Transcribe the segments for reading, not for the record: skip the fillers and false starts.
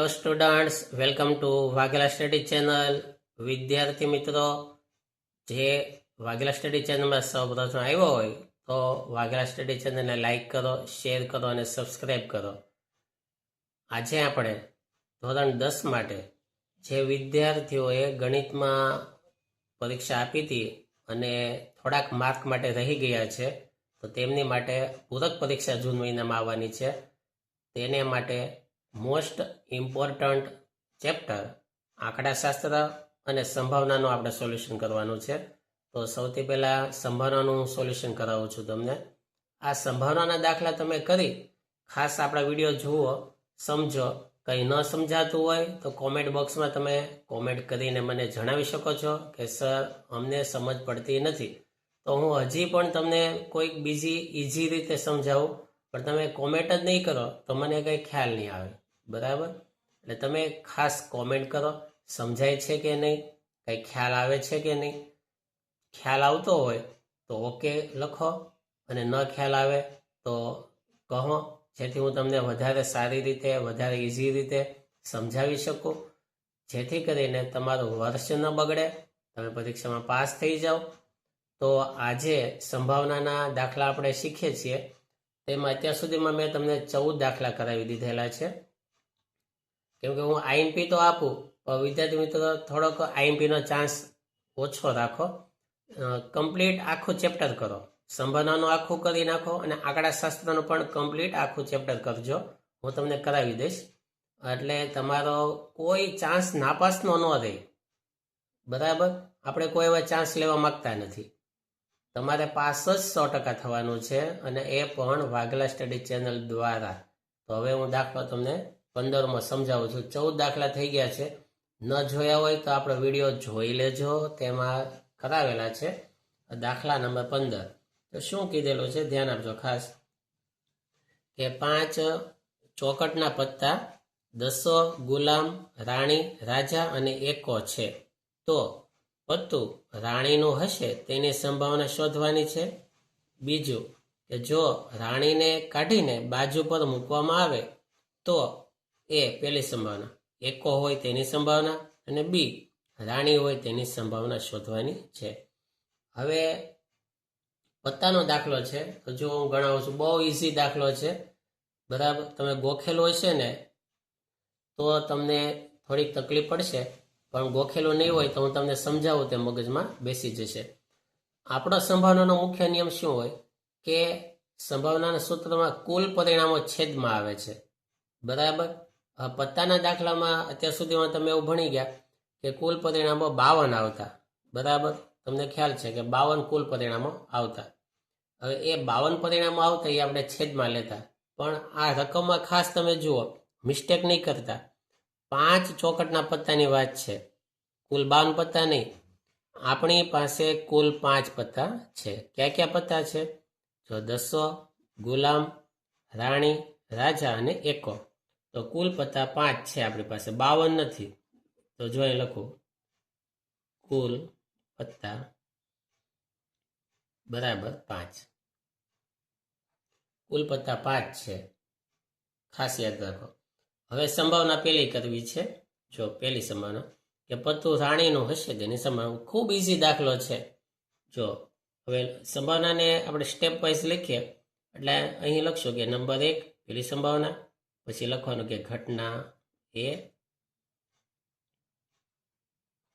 Hello students, welcome to Vaghela study channel. વિદ્યાર્થી મિત્રો, જે વાઘેલા સ્ટડી ચેનલમાં સૌપ્રથમ આવ્યો હોય તો વાઘેલા સ્ટડી ચેનલને લાઈક કરો, શેર કરો અને સબસ્ક્રાઈબ કરો. આજે આપણે ધોરણ 10 માટે જે વિદ્યાર્થીઓએ ગણિતમાં પરીક્ષા આપી હતી અને થોડાક માર્ક માટે રહી ગયા છે, તો તેમની માટે પૂરક પરીક્ષા જૂન મહિનામાં આવવાની છે. તેને માટે મોસ્ટ ઇમ્પોર્ટન્ટ ચેપ્ટર આંકડાશાસ્ત્ર અને સંભાવનાનું આપણે સોલ્યુશન કરવાનું છે. તો સૌથી પહેલાં સંભાવનાનું સોલ્યુશન કરાવું છું તમને. આ સંભાવનાના દાખલા તમે કરી ખાસ આપણા વિડીયો જુઓ, સમજો. કંઈ ન સમજાતું હોય તો કોમેન્ટ બોક્સમાં તમે કોમેન્ટ કરીને મને જણાવી શકો છો કે સર, અમને સમજ પડતી નથી. તો હું હજી પણ તમને કોઈક બીજી ઇઝી રીતે સમજાવું, પણ તમે કોમેન્ટ જ નહીં કરો તો મને કંઈ ખ્યાલ નહીં આવે. બરાબર? એટલે તમે ખાસ કોમેન્ટ કરો, સમજાય છે કે નહીં, કંઈ ખ્યાલ આવે છે કે નહીં. ખ્યાલ આવતો હોય તો ઓકે લખો, અને ન ખ્યાલ આવે તો કહો, જેથી હું તમને વધારે સારી રીતે, વધારે ઇઝી રીતે સમજાવી શકું, જેથી કરીને તમારું વર્ષ ન બગડે, તમે પરીક્ષામાં પાસ થઈ જાઓ. તો આજે સંભાવનાના દાખલા આપણે શીખીએ છીએ. તેમાં અત્યાર સુધીમાં મેં તમને 14 દાખલા કરાવી દીધેલા છે. કેમ કે હું આઈએમપી તો આપું, પણ વિદ્યાર્થી મિત્રો થોડોક આઈએમપીનો ચાન્સ ઓછો રાખો. કમ્પ્લીટ આખું ચેપ્ટર કરો, સંભાવનાનું આખું કરી નાખો અને આંકડાશાસ્ત્રનું પણ કમ્પ્લીટ આખું ચેપ્ટર કરજો. હું તમને કરાવી દઈશ, એટલે તમારો કોઈ ચાન્સ નાપાસનો ન રહે. બરાબર? આપણે કોઈ એવા ચાન્સ લેવા માગતા નથી. તમારે પાસ જ 100% થવાનું છે, અને એ પણ વાઘેલા સ્ટડી ચેનલ દ્વારા. તો હવે હું દાખલો તમને 15માં સમજાવું છું. 14 દાખલા થઈ ગયા છે. ન જોયા હોય તો આપણો વિડીયો જોઈ લેજો, તેમાં કરાવેલા છે. દાખલા નંબર 15. તો શું કીધેલું છે ધ્યાન આપજો ખાસ, કે 5 ચોકટના પત્તા, 10 ગુલામ, રાણી, રાજા અને એકો છે. તો પત્તું રાણીનું હશે તેની સંભાવના શોધવાની છે. બીજું, કે જો રાણીને કાઢીને બાજુ પર મૂકવામાં આવે તો એ પહેલી સંભાવના, એકો હોય તેની સંભાવના, અને બી રાણી હોય તેની સંભાવના શોધવાની છે. હવે પત્તાનો દાખલો છે, તો જો હું ગણાવું છું. બહુ ઇઝી દાખલો છે. બરાબર? તમે ગોખેલું હશે ને તો તમને થોડીક તકલીફ પડશે, પણ ગોખેલું નહીં હોય તો હું તમને સમજાવું તે મગજમાં બેસી જશે. આપણો સંભાવનાનો મુખ્ય નિયમ શું હોય કે સંભાવનાના સૂત્રમાં કુલ પરિણામો છેદમાં આવે છે. બરાબર? પત્તાના દાખલામાં અત્યાર સુધીમાં તમે એવું ભણી ગયા કે કુલ પરિણામો 52 આવતા. બરાબર? તમને ખ્યાલ છે કે 52 કુલ પરિણામો આવતા. હવે એ 52 પરિણામો આવતા એ આપણે છેદમાં લેતા. પણ આ રકમમાં ખાસ તમે જુઓ, મિસ્ટેક નહીં કરતા. 5 ચોકટના પત્તાની વાત છે, કુલ 52 પત્તા નહીં. આપણી પાસે કુલ 5 પત્તા છે. ક્યાં ક્યાં પત્તા છે? જો 10, ગુલામ, રાણી, રાજા અને એકો. તો કુલ પત્તા 5 છે આપણી પાસે, 52 નથી. તો જો એ લખું, કુલ પત્તા બરાબર 5. કુલ પત્તા 5 છે, ખાસ યાદ રાખો. હવે સંભાવના પહેલી કરવી છે. જો પહેલી સંભાવના, કે પત્તું રાણીનું હશે તેની સંભાવના. ખૂબ ઇઝી દાખલો છે. જો હવે સંભાવનાને આપણે સ્ટેપ વાઇઝ લખીએ, એટલે અહીં લખશું કે નંબર 1 પહેલી સંભાવના, પછી લખવાનું કે ઘટના એ,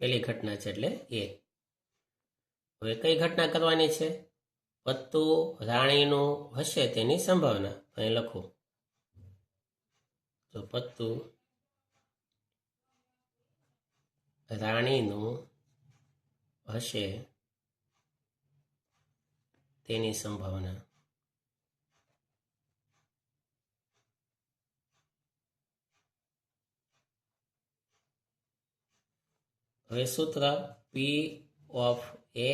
પહેલી ઘટના છે એટલે એ. હવે કઈ ઘટના કરવાની છે? પત્તું રાણીનું હશે તેની સંભાવના. અહીં લખું, તો પત્તું રાણીનું હશે તેની સંભાવના. હવે સૂત્ર P of A,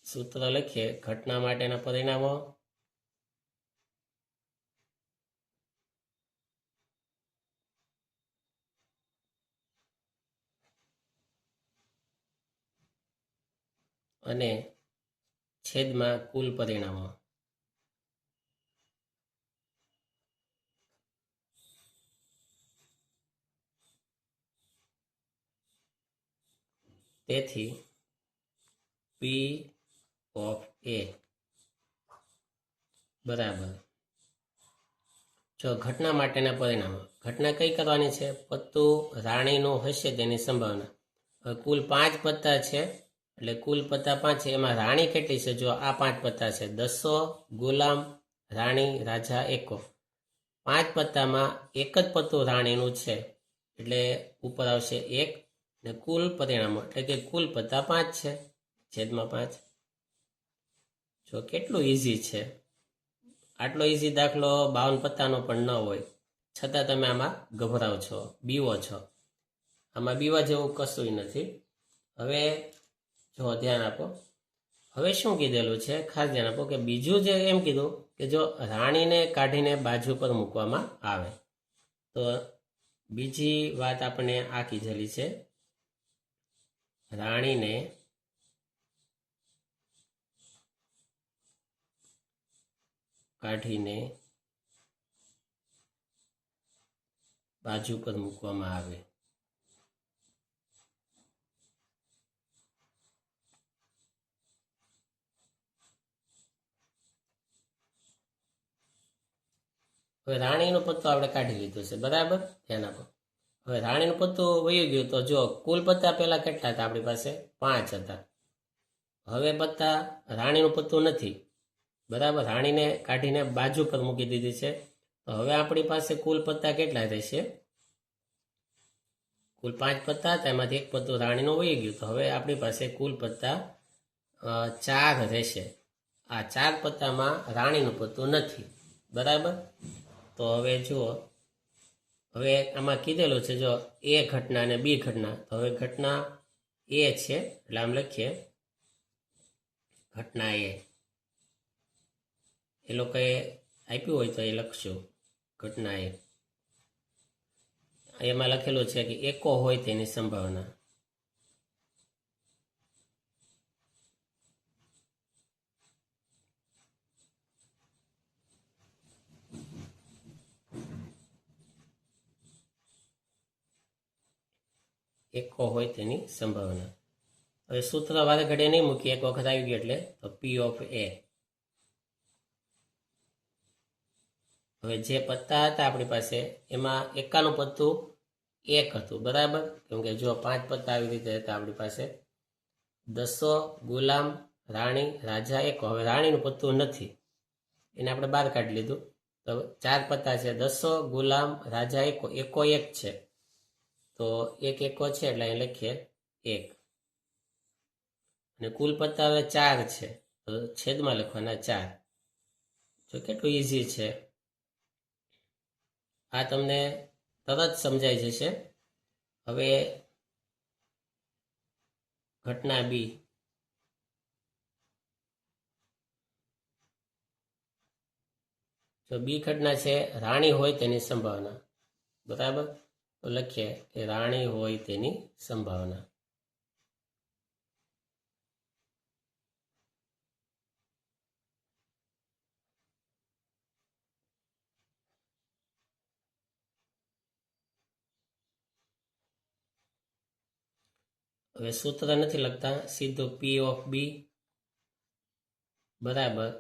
સૂત્ર લખીએ ઘટના માટેના પરિણામો. અને છેદમાં કુલ પરિણામો. તેથી પી ઓફ એ બરાબર, જો ઘટના માટેના પરિણામો. ઘટના કઈ કરવાની છે? પત્તું રાણીનું હશે તેની સંભાવના. હવે કુલ 5 પત્તા છે, એટલે કુલ પત્તા 5 છે. એમાં રાણી કેટલી છે? જો આ 5 પત્તા છે, દસો, ગુલામ, રાણી, રાજા, એકો. 5 પત્તામાં એક જ પત્તું રાણીનું છે, એટલે ઉપર આવશે 1 ને કુલ પરિણામો એટલે કે કુલ પત્તા 5 છે, છેદમાં 5. જો કેટલું ઈઝી છે. આટલો ઈઝી દાખલો 52 પત્તાનો પણ ન હોય, છતાં તમે આમાં ગભરાવ છો, બીવો છો. આમાં બીવા જેવું કશું નથી. હવે જો ધ્યાન આપો, હવે શું કીધેલું છે ખાસ ધ્યાન આપો કે બીજું જે એમ કીધું કે જો રાણીને કાઢીને બાજુ પર મૂકવામાં આવે, તો બીજી વાત આપણે આ કીધેલી છે, રાણીને કાઢીને બાજુ પર મૂકવામાં આવે. હવે રાણીનું પત્તું આપણે કાઢી લીધું છે, બરાબર, ધ્યાન આપો. હવે રાણીનું પત્તું વયું ગયું, તો જો કુલ પત્તા પહેલા કેટલા હતા? આપણી પાસે 5 હતા. હવે પત્તા રાણીનું પત્તું નથી, બરાબર, રાણીને કાઢીને બાજુ પર મૂકી દીધી છે. તો હવે આપણી પાસે કુલ પત્તા કેટલા રહેશે? કુલ 5 પત્તા હતા, એમાંથી એક પત્તું રાણીનું વહી ગયું, તો હવે આપણી પાસે કુલ પત્તા 4 રહેશે. આ 4 પત્તામાં રાણીનું પત્તું નથી, બરાબર. તો હવે જુઓ, હવે આમાં કીધેલું છે જો એ ઘટના અને બી ઘટના. તો હવે ઘટના એ છે, એટલે આમ લખીએ ઘટના એ લોકોએ આપ્યું હોય તો એ લખશું ઘટના એમાં લખેલું છે કે એકો હોય તેની સંભાવના. એકો હોય તેની સંભાવના. હવે સૂત્ર વારે ઘડીએ નહીં મૂકીએ, એક વખત આવી ગયું એટલે તો પી ઓફ એ. હવે જે પત્તા હતા આપણી પાસે એમાં એકાનું પત્તું 1 હતું, બરાબર, કેમ કે જો 5 પત્તા આવી રીતે હતા આપણી પાસે, દસો, ગુલામ, રાણી, રાજા, એકો. હવે રાણીનું પત્તું નથી, એને આપણે બહાર કાઢી લીધું. તો 4 પત્તા છે, દસો, ગુલામ, રાજા, એકો. એકો 1 છે, તો એક એકો છે એટલે અહીં લખીએ 1. અને કુલ પત્તા હવે 4 છે, તો છેદમાં લખવાના 4. જો કેટલું ઈઝી છે. આ તમને તરત સમજાઈ જશે. હવે ઘટના બી. જો બી ઘટના છે રાણી હોય તેની સંભાવના, બરાબર. તો લખીએ કે રાણી હોય તેની સંભાવના. હવે સૂત્ર નથી લખતા, સીધું પી ઓફ બી બરાબર.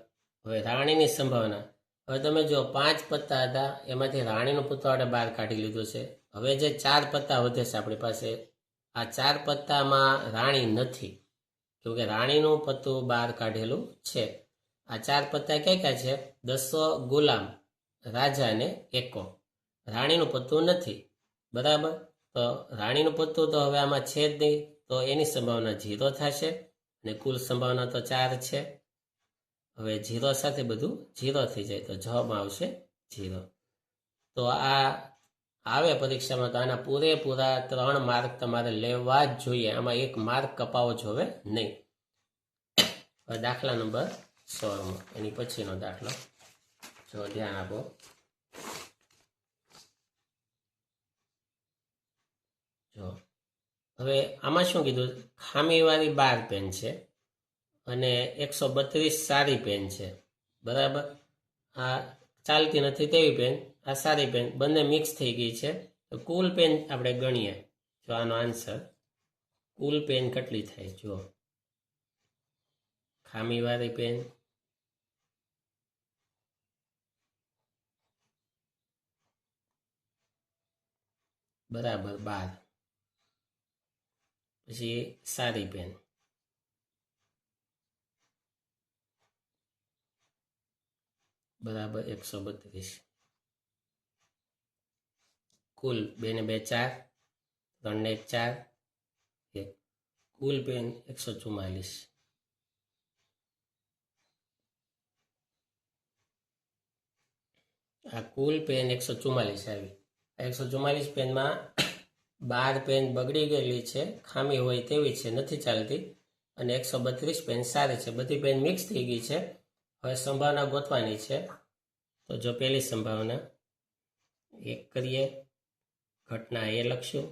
હવે રાણીની સંભાવના. હવે તમે જો 5 પત્તા હતા, એમાંથી રાણીનું પત્તું આપણે બહાર કાઢી લીધું છે. હવે જે 4 પત્તા વધે છે આપણી પાસે, આ 4 પત્તામાં રાણી નથી, કેમકે રાણીનું પત્તું બહાર કાઢેલું છે. આ 4 પત્તા ક્યાં ક્યાં છે? દસો, ગુલામ, રાજા ને એકો. રાણીનું પત્તું નથી, બરાબર. તો રાણીનું પત્તું તો હવે આમાં છે જ નહીં, તો એની સંભાવના 0 થશે, અને કુલ સંભાવના તો 4 છે. હવે 0 સાથે બધું 0 થઈ જાય, તો જવાબમાં આવશે 0. તો આ આવે પરીક્ષામાં, તો આના પૂરેપૂરા 3 માર્ક તમારે લેવા જ જોઈએ. આમાં 1 માર્ક કપાવો જોવે નહીં. હવે દાખલા નંબર 16, એની પછીનો દાખલો જો ધ્યાન આપો. જો હવે આમાં શું કીધું? ખામીવાળી 12 પેન છે અને 132 સારી પેન છે, બરાબર. આ ચાલતી નથી તેવી પેન, આ સારી પેન, બંને મિક્સ થઈ ગઈ છે. તો કુલ પેન આપણે ગણીએ. જો આનો આન્સર, કુલ પેન કેટલી થાય જુઓ. ખામીવાળી પેન બરાબર 12. પછી સારી પેન બરાબર 132. કુલ 2 ને 2 4, 3 ને 1 4, 1. કુલ પેન 144. આ કુલ પેન 144 આવી. 144 પેનમાં 12 પેન બગડી ગયેલી છે, ખામી હોય તેવી છે, નથી ચાલતી, અને 132 પેન સારી છે. બધી પેન મિક્સ થઈ ગઈ છે. હવે સંભાવના ગોતવાની છે. તો જો પહેલી સંભાવના 1 કરીએ, ઘટના એ લખશું.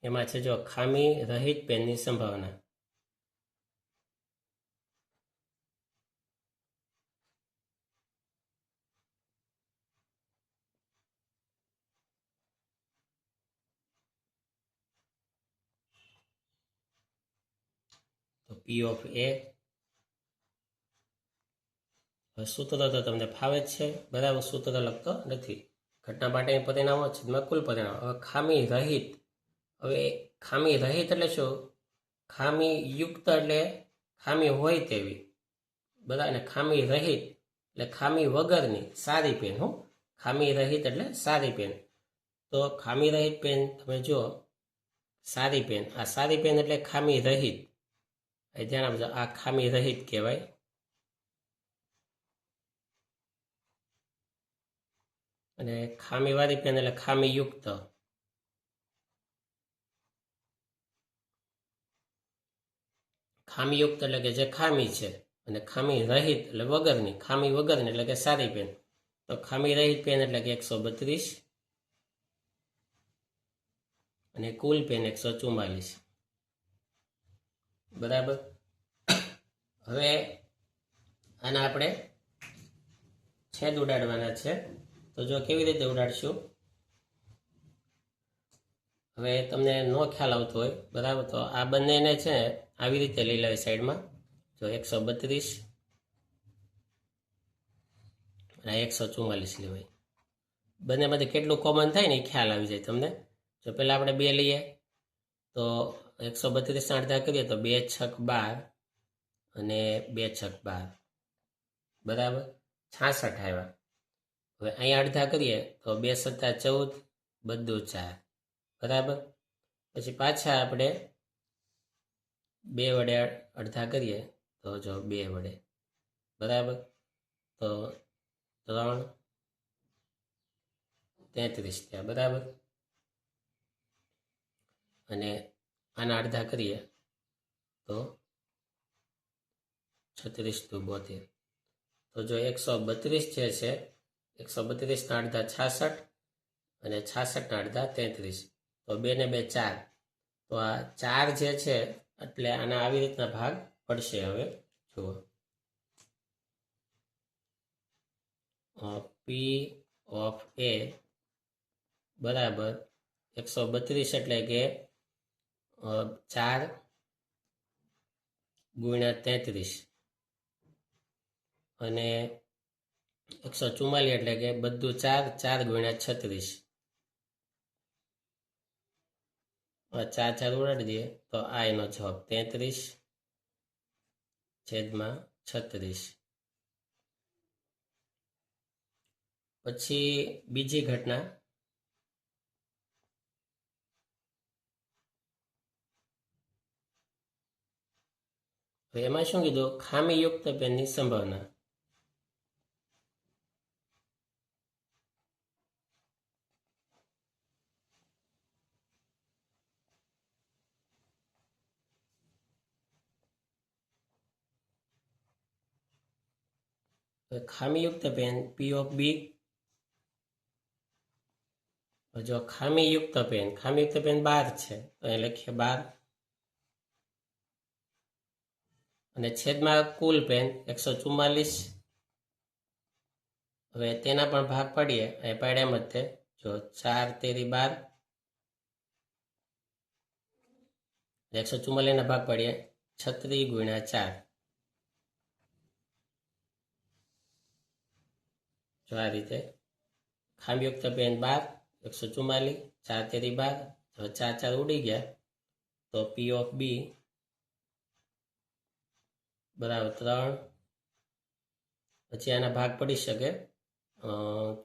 એમાં છે જો ખામી રહિત પેનની સંભાવના. તો પી ઓફ એ સૂત્ર તો તમને ફાવે જ છે, બરાબર. સૂત્ર લખતો નથી. ઘટના માટેની પરિણામો છેદમાં કુલ પરિણામ. હવે ખામી રહિત. હવે ખામી રહિત એટલે શું? ખામી યુક્ત એટલે ખામી હોય તેવી, બરાબર. અને ખામી રહિત એટલે ખામી વગરની સારી પેન. હું ખામી રહિત એટલે સારી પેન. તો ખામી રહિત પેન તમે જુઓ, સારી પેન. આ સારી પેન એટલે ખામી રહિત. ધ્યાન આપજો, આ ખામી રહિત કહેવાય. અને ખામીવાળી પેન એટલે ખામીયુક્ત. ખામીયુક્ત એટલે કે જે ખામી છે, અને ખામી રહિત એટલે વગરની. ખામી વગરની એટલે કે સારી પેન. તો ખામી રહિત પેન એટલે કે 132 અને કુલ પેન 144. બરાબર. હવે આના આપણે છેદ ઉડાડવાના છે. તો જો કેવી રીતે ઉડાડશું, હવે તમને નો ખ્યાલ આવતો હોય, બરાબર, તો આ બંનેને છે આવી રીતે લઈ લેવાય સાઈડમાં. જો 132 અને 144 લેવાય. બંનેમાંથી કેટલું કોમન થાય ને એ ખ્યાલ આવી જાય તમને. જો પહેલાં આપણે 2 લઈએ તો 132 અડધા કરીએ તો 2 છક 12 અને 2 છક 12, બરાબર, 66 આવ્યા. હવે અહીંયા અડધા કરીએ તો 2 સત્તા 14, બધું 4, બરાબર. પછી પાછા આપણે 2 વડે અડધા કરીએ તો જો 2 વડે, બરાબર. તો 3 33 થયા, બરાબર. અને આના અડધા કરીએ તો 36 દુ 72. તો જો 132 જે છે, 132 અડધા 66 અને 66 અડધા 33. તો 2 ને 2 4. તો આ 4 જે છે એટલે આના આવી રીતના ભાગ પડશે. હવે જુઓ, પી ઓફ એ બરાબર 132 એટલે કે 4 ગુણ્યા 33 અને 144 એટલે કે બધું 4, 4 ગુણ્યા 36. 4 4 ઉડાડી દઈએ તો આ એનો જવાબ 33/36. પછી બીજી ઘટના, એમાં શું કીધું? ખામીયુક્ત પેનની સંભાવના. ખામીયુક્ત પેન પી ઓફ બી. જો ખામીયુક્ત પેન 12 છે તો એ લખીએ 12 અને છેદમાં કુલ પેન 144. હવે તેના પણ ભાગ પાડીએ, એ પાડ્યા મતે જો 4 તેરી 12, 144 ના ભાગ પાડીએ 36 ગુણ્યા 4. જો આ રીતે ખામીયુક્ત પેન 12, 144, 4 તેરી 12, હવે 4 4 ઉડી ગયા તો પી ઓફ બી બરાબર 3. પછી આના ભાગ પડી શકે,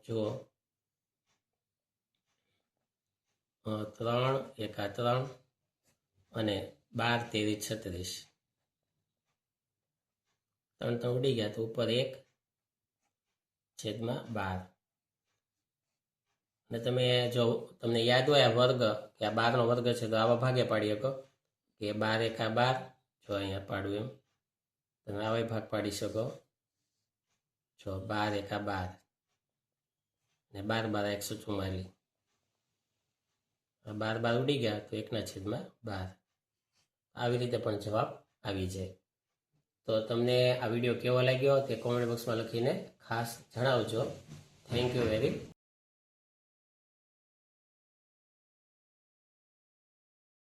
જુઓ 3 એકા 3 અને 12 તેરી 36, 3 3 ઉડી ગયા તો ઉપર 1 છેદમાં 12. અને તમે જો તમને યાદ હોય આ વર્ગ કે આ 12 નો વર્ગ છે તો આવા ભાગે પાડી શકો કે 12 એકા 12, જો અહીંયા પાડું એમ તમે આવા ભાગ પાડી શકો. જો 12 એકા 12 ને 12 12 144, 12 12 ઉડી ગયા તો 1/12. આવી રીતે પણ જવાબ આવી જાય. તો તમને આ વિડીયો કેવો લાગ્યો તે કોમેન્ટ બોક્સમાં લખીને ખાસ જણાવજો. Thank you very